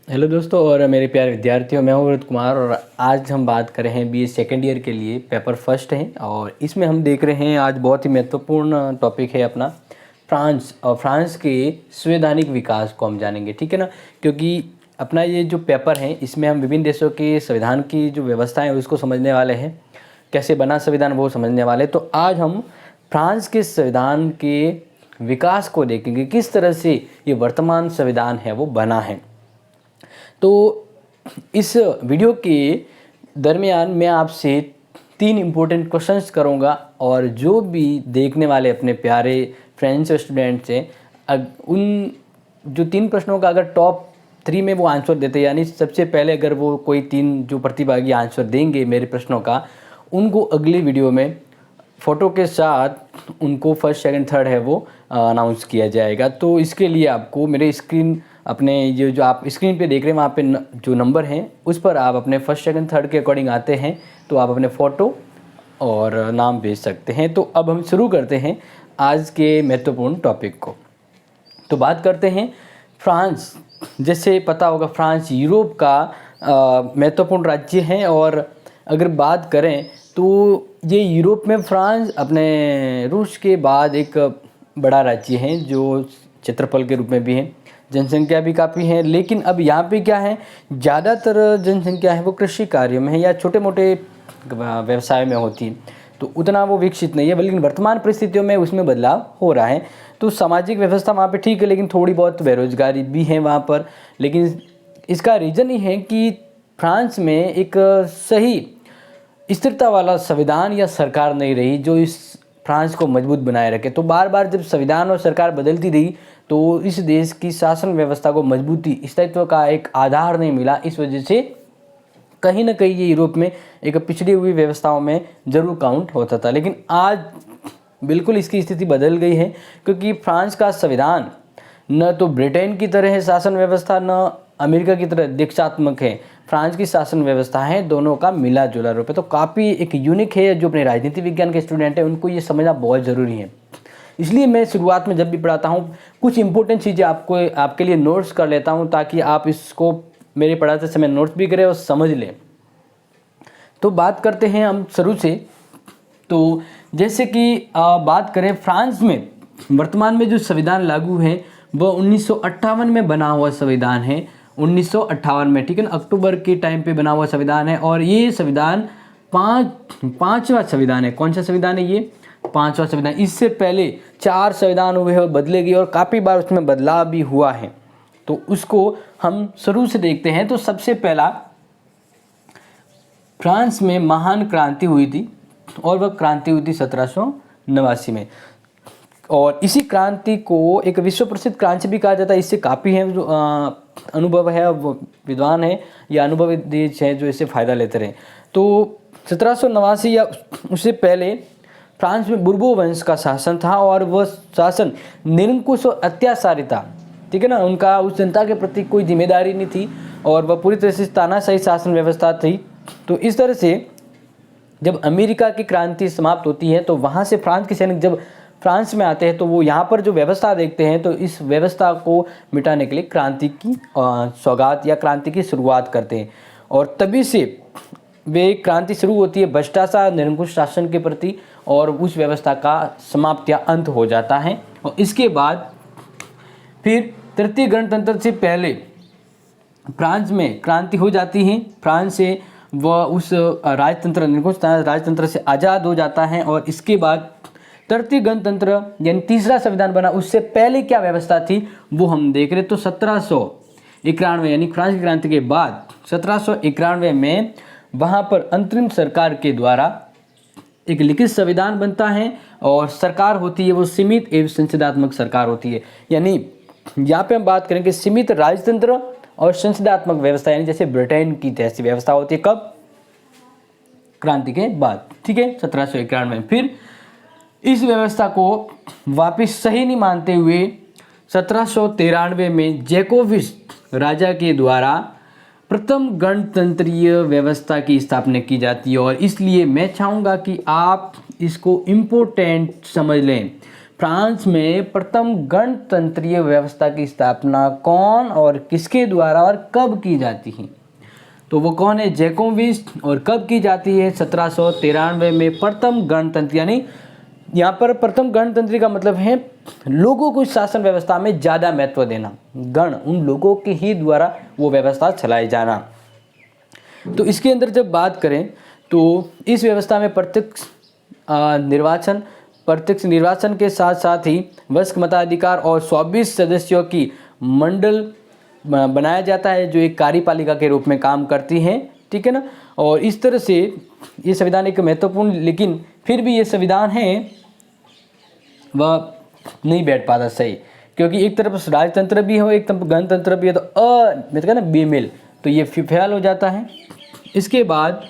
Hello दोस्तों और मेरे प्यारे विद्यार्थियों, मैं हूँ व्रत कुमार और आज हम बात कर रहे हैं बीए सेकेंड ईयर के लिए पेपर फर्स्ट है। और इसमें हम देख रहे हैं आज बहुत ही महत्वपूर्ण टॉपिक है अपना फ्रांस। और फ्रांस के संवैधानिक विकास को हम जानेंगे, ठीक है ना। क्योंकि अपना ये जो पेपर है इसमें हम विभिन्न देशों के संविधान की जो व्यवस्था है उसको समझने वाले हैं, कैसे बना संविधान वो समझने वाले। तो आज हम फ्रांस के संविधान के विकास को देखेंगे, किस तरह से ये वर्तमान संविधान है वो बना है। तो इस वीडियो के दरमियान मैं आपसे 3 इम्पोर्टेंट क्वेश्चंस करूंगा और जो भी देखने वाले अपने प्यारे फ्रेंड्स और स्टूडेंट्स हैं उन जो 3 प्रश्नों का अगर टॉप 3 में वो आंसर देते, यानी सबसे पहले अगर वो कोई 3 जो प्रतिभागी आंसर देंगे मेरे प्रश्नों का, उनको अगली वीडियो में फ़ोटो के साथ उनको फर्स्ट सेकंड थर्ड है वो अनाउंस किया जाएगा। तो इसके लिए आपको मेरे स्क्रीन अपने ये जो आप स्क्रीन पे देख रहे हैं वहाँ पे जो नंबर हैं उस पर आप अपने फर्स्ट सेकंड थर्ड के अकॉर्डिंग आते हैं तो आप अपने फ़ोटो और नाम भेज सकते हैं। तो अब हम शुरू करते हैं आज के महत्वपूर्ण टॉपिक को। तो बात करते हैं फ्रांस। जैसे पता होगा फ्रांस यूरोप का महत्वपूर्ण राज्य है और अगर बात करें तो ये यूरोप में फ्रांस अपने रूस के बाद एक बड़ा राज्य है जो क्षेत्रफल के रूप में भी है, जनसंख्या भी काफ़ी है। लेकिन अब यहाँ पे क्या है, ज़्यादातर जनसंख्या है वो कृषि कार्यों में है या छोटे मोटे व्यवसाय में होती है, तो उतना वो विकसित नहीं है। लेकिन वर्तमान परिस्थितियों में उसमें बदलाव हो रहा है। तो सामाजिक व्यवस्था वहाँ पे ठीक है, लेकिन थोड़ी बहुत बेरोजगारी भी है वहाँ पर। लेकिन इसका रीज़न ये है कि फ्रांस में एक सही स्थिरता वाला संविधान या सरकार नहीं रही जो इस फ्रांस को मजबूत बनाए रखे। तो बार बार जब संविधान और सरकार बदलती रही तो इस देश की शासन व्यवस्था को मजबूती, स्थायित्व का एक आधार नहीं मिला। इस वजह से कहीं ना कहीं ये यूरोप में एक पिछड़ी हुई व्यवस्थाओं में ज़रूर काउंट होता था। लेकिन आज बिल्कुल इसकी स्थिति बदल गई है, क्योंकि फ्रांस का संविधान न तो ब्रिटेन की तरह है शासन व्यवस्था, न अमेरिका की तरह दीक्षात्मक है। फ्रांस की शासन व्यवस्था है दोनों का मिला जुला रूप है। तो काफ़ी एक यूनिक है। जो अपने राजनीति विज्ञान के स्टूडेंट हैं उनको ये समझना बहुत ज़रूरी है। इसलिए मैं शुरुआत में जब भी पढ़ाता हूँ कुछ इंपॉर्टेंट चीज़ें आपके लिए नोट्स कर लेता हूँ, ताकि आप इसको मेरे पढ़ाते समय नोट्स भी करें और समझ लें। तो बात करते हैं हम शुरू से। तो जैसे कि बात करें फ्रांस में वर्तमान में जो संविधान लागू है वह 1958 में बना हुआ संविधान है। 1958 में, ठीक है ना, अक्टूबर के टाइम पे बना हुआ संविधान है। और ये संविधान पांचवा संविधान है। कौन सा संविधान है ये? पांचवा संविधान। इससे पहले 4 संविधान हुए और बदले गए और काफ़ी बार उसमें बदलाव भी हुआ है। तो उसको हम शुरू से देखते हैं। तो सबसे पहला फ्रांस में महान क्रांति हुई थी और वह क्रांति हुई थी 1789 में। और इसी क्रांति को एक विश्व प्रसिद्ध क्रांति भी कहा जाता है। इससे काफ़ी है जो अनुभव है, वो विद्वान है या अनुभवी देश है जो इससे फ़ायदा लेते रहे। तो 1789 या उससे पहले फ्रांस में बुर्बो वंश का शासन था और वह शासन निरंकुश और अत्याचारी था, ठीक है ना। उनका उस जनता के प्रति कोई जिम्मेदारी नहीं थी और वह पूरी तरह से तानाशाही शासन व्यवस्था थी। तो इस तरह से जब अमेरिका की क्रांति समाप्त होती है तो वहाँ से फ्रांस के सैनिक जब फ्रांस में आते हैं तो वो यहाँ पर जो व्यवस्था देखते हैं तो इस व्यवस्था को मिटाने के लिए क्रांति की सौगात या क्रांति की शुरुआत करते हैं। और तभी से वे क्रांति शुरू होती है भ्रष्टाचार निरंकुश शासन के प्रति, और उस व्यवस्था का समाप्त या अंत हो जाता है। और इसके बाद फिर तृतीय गणतंत्र से पहले फ्रांस में क्रांति हो जाती है। फ्रांस से वह उस राजतंत्र निरंकुश राजतंत्र से आज़ाद हो जाता है। और इसके बाद तृतीय गणतंत्र यानी तीसरा संविधान बना। उससे पहले क्या व्यवस्था थी वो हम देख रहे। तो 1791 यानी फ्रांस की क्रांति के बाद 1791 में वहाँ पर अंतरिम सरकार के द्वारा एक लिखित संविधान बनता है और सरकार होती है वो सीमित एवं संसदात्मक सरकार होती है। यानी यहाँ पे हम बात करेंगे सीमित राजतंत्र और संसदात्मक व्यवस्था, यानी जैसे ब्रिटेन की जैसी व्यवस्था होती है। कब? क्रांति के बाद, ठीक है, 1791 में। फिर इस व्यवस्था को वापस सही नहीं मानते हुए 1793 में जैकोबिस राजा के द्वारा प्रथम गणतंत्रीय व्यवस्था की स्थापना की जाती है। और इसलिए मैं चाहूँगा कि आप इसको इम्पोर्टेंट समझ लें। फ्रांस में प्रथम गणतंत्रीय व्यवस्था की स्थापना कौन और किसके द्वारा और कब की जाती है? तो वो कौन है? जैकोबिस। और कब की जाती है? 1793 में प्रथम गणतंत्र, यानी यहाँ पर प्रथम गणतंत्र का मतलब है लोगों को शासन व्यवस्था में ज़्यादा महत्व देना, गण उन लोगों के ही द्वारा वो व्यवस्था चलाई जाना। तो इसके अंदर जब बात करें तो इस व्यवस्था में प्रत्यक्ष निर्वाचन के साथ साथ ही वयस्क मताधिकार और 24 सदस्यों की मंडल बनाया जाता है जो एक कार्यपालिका के रूप में काम करती हैं, ठीक है ना। और इस तरह से ये संविधान एक महत्वपूर्ण, लेकिन फिर भी ये संविधान है वह नहीं बैठ पाता सही, क्योंकि एक तरफ राजतंत्र भी हो एक तरफ गणतंत्र भी है, तो मैं तो कहना बेमेल, तो ये फेल हो जाता है। इसके बाद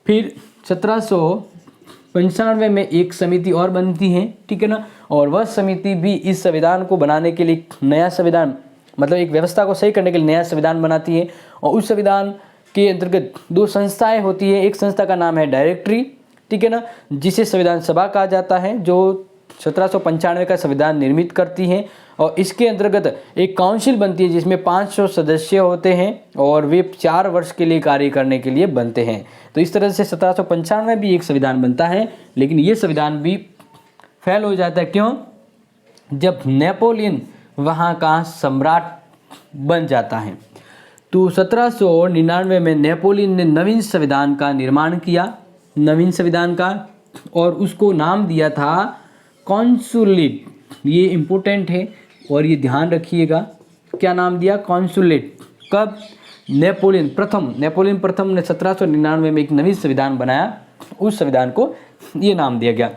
फिर 1795 में एक समिति और बनती है, ठीक है ना। और वह समिति भी इस संविधान को बनाने के लिए नया संविधान, मतलब एक व्यवस्था को सही करने के लिए नया संविधान बनाती है। और उस संविधान के अंतर्गत दो संस्थाएं होती है। एक संस्था का नाम है डायरेक्टरी, ठीक है ना, जिसे संविधान सभा कहा जाता है, जो 1795 का संविधान निर्मित करती है। और इसके अंतर्गत एक काउंसिल बनती है जिसमें 500 सदस्य होते हैं और वे 4 वर्ष के लिए कार्य करने के लिए बनते हैं। तो इस तरह से 1795 में भी एक संविधान बनता है, लेकिन ये संविधान भी फेल हो जाता है। क्यों? जब नेपोलियन वहाँ का सम्राट बन जाता है। तो 1799 में नेपोलियन ने नवीन संविधान का निर्माण किया, नवीन संविधान का, और उसको नाम दिया था कॉन्सुलेट। ये इम्पोर्टेंट है और ये ध्यान रखिएगा, क्या नाम दिया? कॉन्सुलेट। कब? नेपोलियन प्रथम ने 1799 में एक नवीन संविधान बनाया, उस संविधान को ये नाम दिया गया।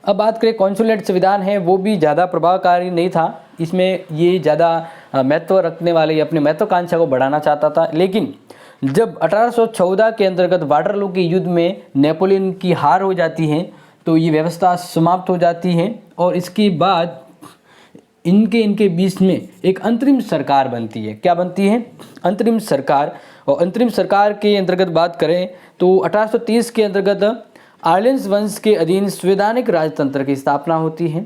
अब बात करें, कॉन्सुलेट संविधान है वो भी ज़्यादा प्रभावकारी नहीं था, इसमें ये ज़्यादा महत्व रखने वाले अपनी महत्वाकांक्षा को बढ़ाना चाहता था। लेकिन जब 1814 के अंतर्गत वाटरलू के युद्ध में नेपोलियन की हार हो जाती है तो ये व्यवस्था समाप्त हो जाती है। और इसके बाद इनके बीच में एक अंतरिम सरकार बनती है। क्या बनती है? अंतरिम सरकार। और अंतरिम सरकार के अंतर्गत बात करें तो 1830 के अंतर्गत आर्लेंस वंश के अधीन संवैधानिक राजतंत्र की स्थापना होती है।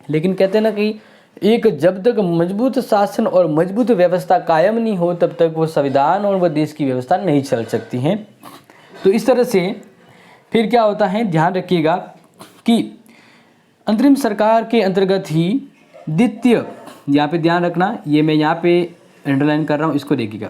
लेकिन कहते हैं ना कि एक जब तक मजबूत शासन और मजबूत व्यवस्था कायम नहीं हो तब तक वो संविधान और वह देश की व्यवस्था नहीं चल सकती हैं। तो इस तरह से फिर क्या होता है, ध्यान रखिएगा कि अंतरिम सरकार के अंतर्गत ही द्वितीय, यहाँ पे ध्यान रखना, ये मैं यहाँ पे अंडरलाइन कर रहा हूँ, इसको देखिएगा।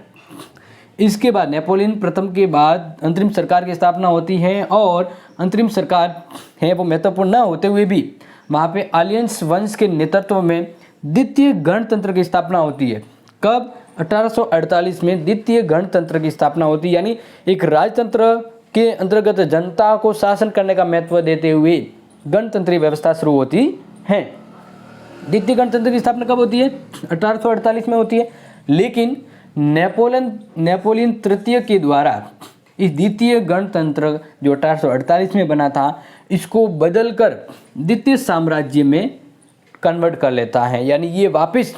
इसके बाद नेपोलियन प्रथम के बाद अंतरिम सरकार की स्थापना होती है। और अंतरिम सरकार है वो महत्वपूर्ण न होते हुए भी वहाँ पे आलियंस वंश के नेतृत्व में द्वितीय गणतंत्र की स्थापना होती है। कब? 1848 में द्वितीय गणतंत्र की स्थापना होती है, यानी एक राजतंत्र के अंतर्गत जनता को शासन करने का महत्व देते हुए गणतंत्रीय व्यवस्था शुरू होती है। द्वितीय गणतंत्र की स्थापना कब होती है? 1848 में होती है। लेकिन नेपोलियन तृतीय के द्वारा इस द्वितीय गणतंत्र जो 1848 में बना था, इसको बदलकर द्वितीय साम्राज्य में कन्वर्ट कर लेता है, यानी ये वापस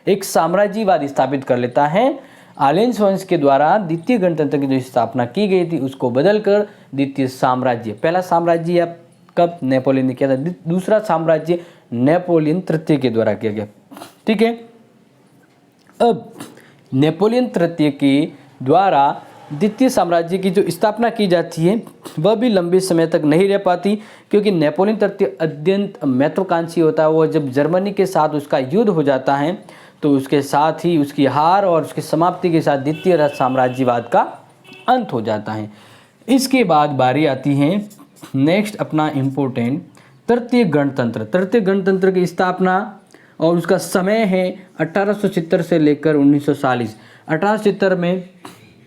एक साम्राज्यवाद स्थापित कर लेता है। आलेंस वंश के द्वारा द्वितीय गणतंत्र की जो स्थापना की गई थी उसको बदलकर द्वितीय साम्राज्य, पहला साम्राज्य कब नेपोलियन ने किया था, दूसरा साम्राज्य नेपोलियन तृतीय के द्वारा किया गया, ठीक है। अब नेपोलियन तृतीय के द्वारा द्वितीय साम्राज्य की जो स्थापना की जाती है वह भी लंबे समय तक नहीं रह पाती, क्योंकि नेपोलियन तृतीय अत्यंत महत्वाकांक्षी होता है। वो जब जर्मनी के साथ उसका युद्ध हो जाता है तो उसके साथ ही उसकी हार और उसकी समाप्ति के साथ द्वितीय साम्राज्यवाद का अंत हो जाता है। इसके बाद बारी आती है नेक्स्ट अपना इम्पोर्टेंट तृतीय गणतंत्र। तृतीय गणतंत्र की स्थापना और उसका समय है 1870 से लेकर 1940। 1870 में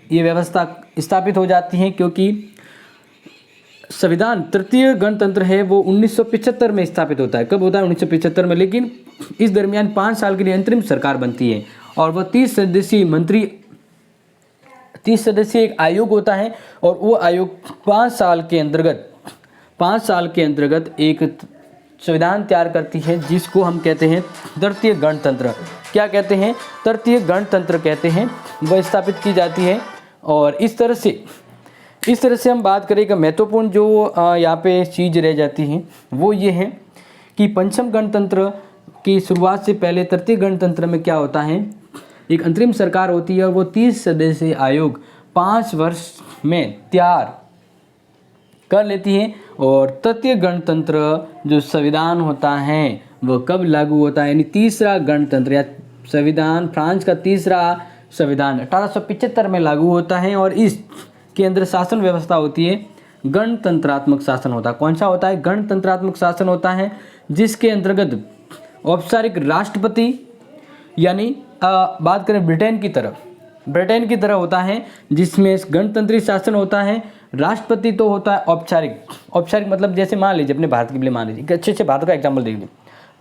ये व्यवस्था स्थापित हो जाती है, क्योंकि संविधान तृतीय गणतंत्र है वो 1975 में स्थापित होता है। कब होता है? 1975 में। लेकिन इस दरमियान 5 साल के लिए अंतरिम सरकार बनती है और वह 30 सदस्यीय एक आयोग होता है। और वो आयोग 5 साल के अंतर्गत एक संविधान तैयार करती है जिसको हम कहते हैं तृतीय गणतंत्र। क्या कहते हैं? तृतीय गणतंत्र कहते हैं। वह स्थापित की जाती है और इस तरह से इस तरह से हम बात करें कि महत्वपूर्ण जो यहाँ पे चीज़ रह जाती है वो ये है कि पंचम गणतंत्र की शुरुआत से पहले तृतीय गणतंत्र में क्या होता है, एक अंतरिम सरकार होती है और वो 30 सदस्यीय आयोग 5 वर्ष में तैयार कर लेती है। और तृतीय गणतंत्र जो संविधान होता है वो कब लागू होता है, यानी तीसरा गणतंत्र या संविधान, फ्रांस का तीसरा संविधान 1875 में लागू होता है। और इसके अंदर शासन व्यवस्था होती है गणतंत्रात्मक शासन होता है। कौन सा होता है? गणतंत्रात्मक शासन होता है, जिसके अंतर्गत औपचारिक राष्ट्रपति, यानी बात करें ब्रिटेन की तरह होता है, जिसमें गणतंत्री शासन होता है। राष्ट्रपति तो होता है औपचारिक मतलब जैसे मान लीजिए अपने भारत के लिए मान लीजिए, अच्छे भारत का एग्जाम्पल देख लीजिए।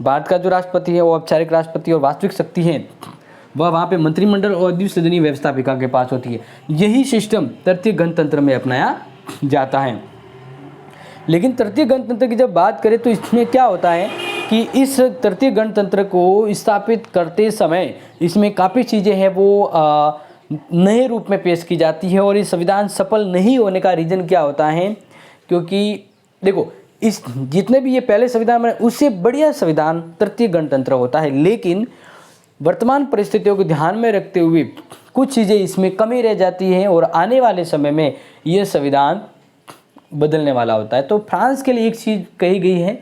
भारत का जो राष्ट्रपति है वो औपचारिक राष्ट्रपति और वास्तविक शक्ति है वह वहाँ पे मंत्रिमंडल और द्विसदनीय व्यवस्थापिका के पास होती है। यही सिस्टम तृतीय गणतंत्र में अपनाया जाता है। लेकिन तृतीय गणतंत्र की जब बात करें तो इसमें क्या होता है कि इस तृतीय गणतंत्र को स्थापित करते समय इसमें काफ़ी चीज़ें हैं वो नए रूप में पेश की जाती है। और ये संविधान सफल नहीं होने का रीज़न क्या होता है, क्योंकि देखो इस जितने भी ये पहले संविधान बने उससे बढ़िया संविधान तृतीय गणतंत्र होता है, लेकिन वर्तमान परिस्थितियों को ध्यान में रखते हुए कुछ चीज़ें इसमें कमी रह जाती हैं और आने वाले समय में ये संविधान बदलने वाला होता है। तो फ्रांस के लिए एक चीज़ कही गई है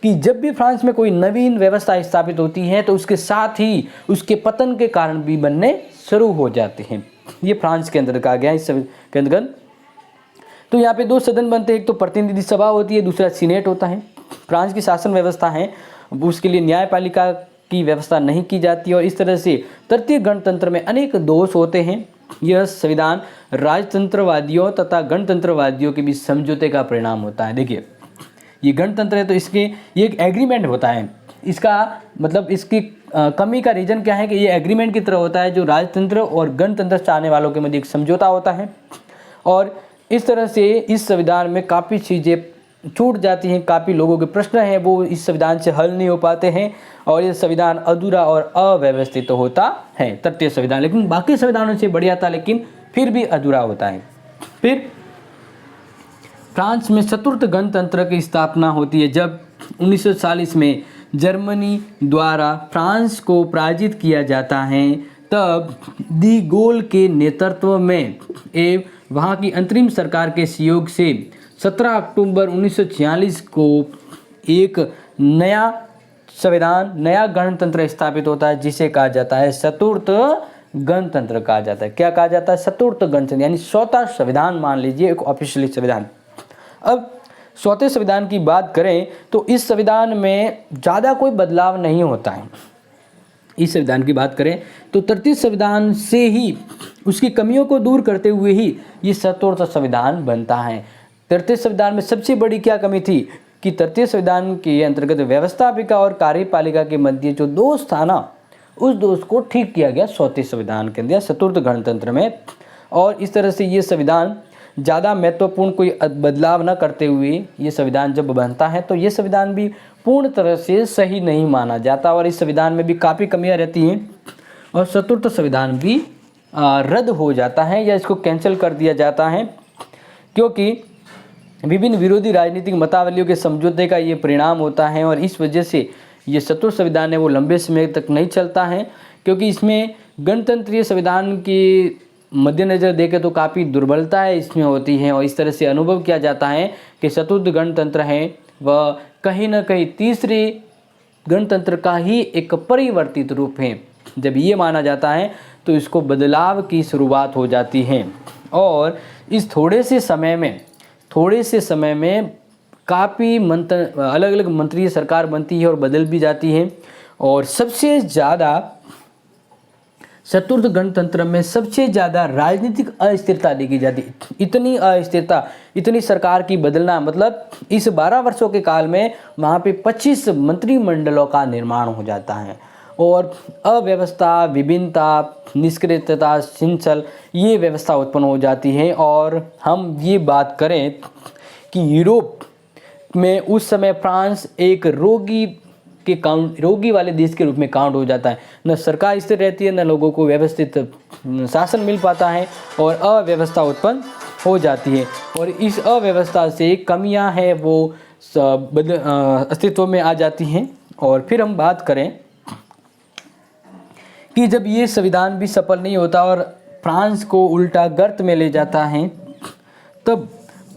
कि जब भी फ्रांस में कोई नवीन व्यवस्था स्थापित होती है तो उसके साथ ही उसके पतन के कारण भी बनने शुरू हो जाते हैं। ये फ्रांस के अंदर कहा गया इस के अंतर्गत। तो यहाँ पे 2 सदन बनते हैं, एक तो प्रतिनिधि सभा होती है, दूसरा सीनेट होता है। फ्रांस की शासन व्यवस्था है उसके लिए न्यायपालिका की व्यवस्था नहीं की जाती और इस तरह से तृतीय गणतंत्र में अनेक दोष होते हैं। यह संविधान राजतंत्रवादियों तथा गणतंत्रवादियों के बीच समझौते का परिणाम होता है। देखिए ये गणतंत्र है तो इसके ये एक एग्रीमेंट होता है, इसका मतलब इसकी कमी का रीज़न क्या है कि ये एग्रीमेंट की तरह होता है जो राजतंत्र और गणतंत्र चाहने वालों के मध्य एक समझौता होता है। और इस तरह से इस संविधान में काफ़ी चीज़ें छूट जाती हैं, काफ़ी लोगों के प्रश्न हैं वो इस संविधान से हल नहीं हो पाते हैं और ये संविधान अधूरा और अव्यवस्थित होता है तृतीय संविधान। लेकिन बाकी संविधानों से बढ़िया था लेकिन फिर भी अधूरा होता है। फिर फ्रांस में चतुर्थ गणतंत्र की स्थापना होती है जब 1940 में जर्मनी द्वारा फ्रांस को पराजित किया जाता है। तब दी गोल के नेतृत्व में एवं वहाँ की अंतरिम सरकार के सहयोग से 17 अक्टूबर 1946 को एक नया संविधान, नया गणतंत्र स्थापित होता है जिसे कहा जाता है चतुर्थ गणतंत्र कहा जाता है। क्या कहा जाता है? चतुर्थ गणतंत्र, यानी चौथा संविधान मान लीजिए, एक ऑफिशियली संविधान। अब चौथे संविधान की बात करें तो इस संविधान में ज़्यादा कोई बदलाव नहीं होता है। इस संविधान की बात करें तो तृतीय संविधान से ही उसकी कमियों को दूर करते हुए ही ये चतुर्थ संविधान बनता है। तृतीय संविधान में सबसे बड़ी क्या कमी थी कि तृतीय संविधान के अंतर्गत व्यवस्थापिका और कार्यपालिका के मध्य जो दोष था ना, उस दोष को ठीक किया गया चौथे संविधान के अंदर चतुर्थ गणतंत्र में। और इस तरह से ये संविधान ज़्यादा महत्वपूर्ण कोई बदलाव न करते हुए ये संविधान जब बनता है तो ये संविधान भी पूर्ण तरह से सही नहीं माना जाता और इस संविधान में भी काफ़ी कमियां रहती हैं और चतुर्थ संविधान भी रद्द हो जाता है या इसको कैंसिल कर दिया जाता है, क्योंकि विभिन्न विरोधी राजनीतिक मतावलियों के समझौते का ये परिणाम होता है। और इस वजह से ये चतुर्थ संविधान है वो लंबे समय तक नहीं चलता है, क्योंकि इसमें गणतंत्रीय संविधान की मद्देनज़र देखें तो काफ़ी दुर्बलता है इसमें होती है। और इस तरह से अनुभव किया जाता है कि चतुर्थ गणतंत्र है वह कहीं ना कहीं तीसरे गणतंत्र का ही एक परिवर्तित रूप है। जब ये माना जाता है तो इसको बदलाव की शुरुआत हो जाती है और इस थोड़े से समय में काफ़ी अलग अलग मंत्रीय सरकार बनती है और बदल भी जाती है। और सबसे ज़्यादा चतुर्थ गणतंत्र में सबसे ज़्यादा राजनीतिक अस्थिरता देखी जाती है। इतनी अस्थिरता, इतनी सरकार की बदलना, मतलब इस 12 वर्षों के काल में वहाँ पे 25 मंत्रिमंडलों का निर्माण हो जाता है और अव्यवस्था, विभिन्नता, निष्क्रियता, हिंसल ये व्यवस्था उत्पन्न हो जाती है। और हम ये बात करें कि यूरोप में उस समय फ्रांस एक रोगी वाले देश के रूप में काउंट हो जाता है। न सरकार स्थिर रहती है, न लोगों को व्यवस्थित शासन मिल पाता है और अव्यवस्था उत्पन्न हो जाती है और इस अव्यवस्था से कमियां हैं वो अस्तित्व में आ जाती हैं। और फिर हम बात करें कि जब ये संविधान भी सफल नहीं होता और फ्रांस को उल्टा गर्त में ले जाता है, तब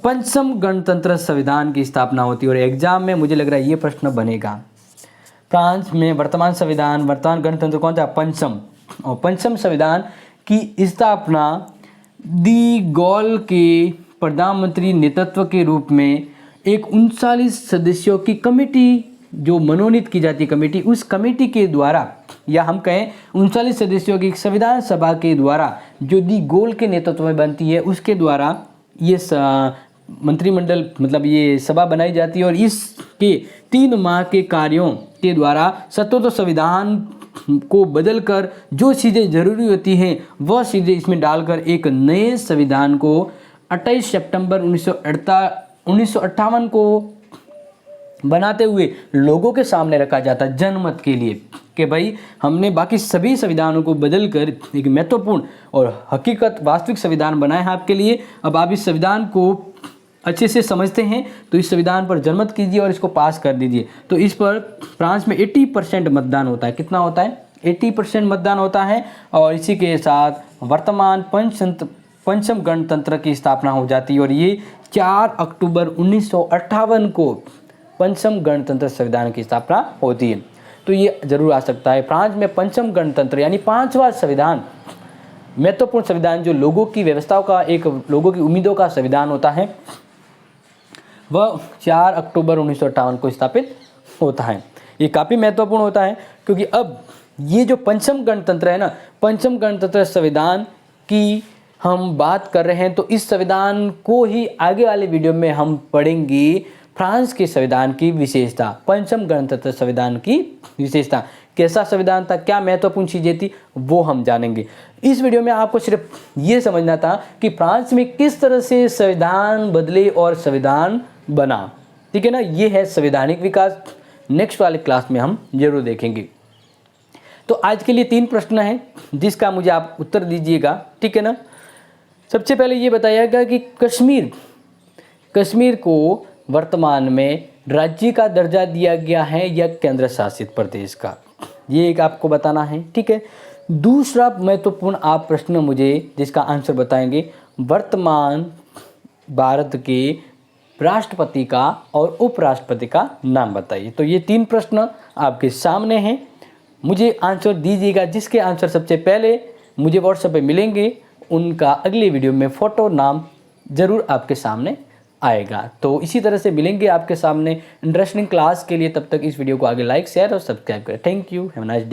पंचम गणतंत्र संविधान की स्थापना होती है। और एग्जाम में मुझे लग रहा है ये प्रश्न बनेगा, फ्रांस में वर्तमान संविधान, वर्तमान गणतंत्र कौन था? पंचम। और पंचम संविधान की स्थापना दी गॉल के प्रधानमंत्री नेतृत्व के रूप में एक 39 सदस्यों की कमेटी, जो मनोनीत की जाती कमेटी, उस कमेटी के द्वारा, या हम कहें 39 सदस्यों की संविधान सभा के द्वारा जो दी गॉल के नेतृत्व में बनती है, उसके द्वारा ये मंत्रिमंडल मतलब ये सभा बनाई जाती है। और इसके 3 माह के कार्यों के द्वारा सत्तर संविधान को बदलकर जो चीज़ें जरूरी होती हैं वह चीज़ें इसमें डालकर एक नए संविधान को 28 सितंबर 1958 को बनाते हुए लोगों के सामने रखा जाता है जनमत के लिए कि भाई हमने बाकी सभी संविधानों को बदलकर एक महत्वपूर्ण और हकीकत वास्तविक संविधान बनाया है आपके लिए। अब आप इस संविधान को अच्छे से समझते हैं तो इस संविधान पर जनमत कीजिए और इसको पास कर दीजिए। तो इस पर फ्रांस में 80% मतदान होता है। कितना होता है? 80% मतदान होता है। और इसी के साथ वर्तमान पंचम गणतंत्र की स्थापना हो जाती है और ये 4 अक्टूबर 1958 को पंचम गणतंत्र संविधान की स्थापना होती है। तो ये जरूर आ सकता है, फ्रांस में पंचम गणतंत्र यानी 5वां संविधान, महत्वपूर्ण संविधान जो लोगों की व्यवस्थाओं का, एक लोगों की उम्मीदों का संविधान होता है, वह 4 अक्टूबर 1958 को स्थापित होता है। ये काफ़ी महत्वपूर्ण होता है क्योंकि अब ये जो पंचम गणतंत्र है ना, पंचम गणतंत्र संविधान की हम बात कर रहे हैं, तो इस संविधान को ही आगे वाले वीडियो में हम पढ़ेंगे। फ्रांस के संविधान की विशेषता, पंचम गणतंत्र संविधान की विशेषता, कैसा संविधान था, क्या महत्वपूर्ण चीज़ें थी, वो हम जानेंगे। इस वीडियो में आपको सिर्फ ये समझना था कि फ्रांस में किस तरह से संविधान बदले और संविधान बना, ठीक है ना। ये है संवैधानिक विकास। नेक्स्ट वाले क्लास में हम जरूर देखेंगे। तो आज के लिए 3 प्रश्न हैं जिसका मुझे आप उत्तर दीजिएगा, ठीक है ना। सबसे पहले ये बताइएगा कि कश्मीर को वर्तमान में राज्य का दर्जा दिया गया है या केंद्र शासित प्रदेश का, ये एक आपको बताना है, ठीक है। दूसरा महत्वपूर्ण आप प्रश्न मुझे जिसका आंसर बताएंगे, वर्तमान भारत के राष्ट्रपति का और उपराष्ट्रपति का नाम बताइए। तो ये 3 प्रश्न आपके सामने हैं, मुझे आंसर दीजिएगा। जिसके आंसर सबसे पहले मुझे व्हाट्सएप पे मिलेंगे उनका अगले वीडियो में फ़ोटो नाम ज़रूर आपके सामने आएगा। तो इसी तरह से मिलेंगे आपके सामने इंटरेस्टिंग क्लास के लिए। तब तक इस वीडियो को आगे लाइक, शेयर और सब्सक्राइब करें। Thank you, have a nice day.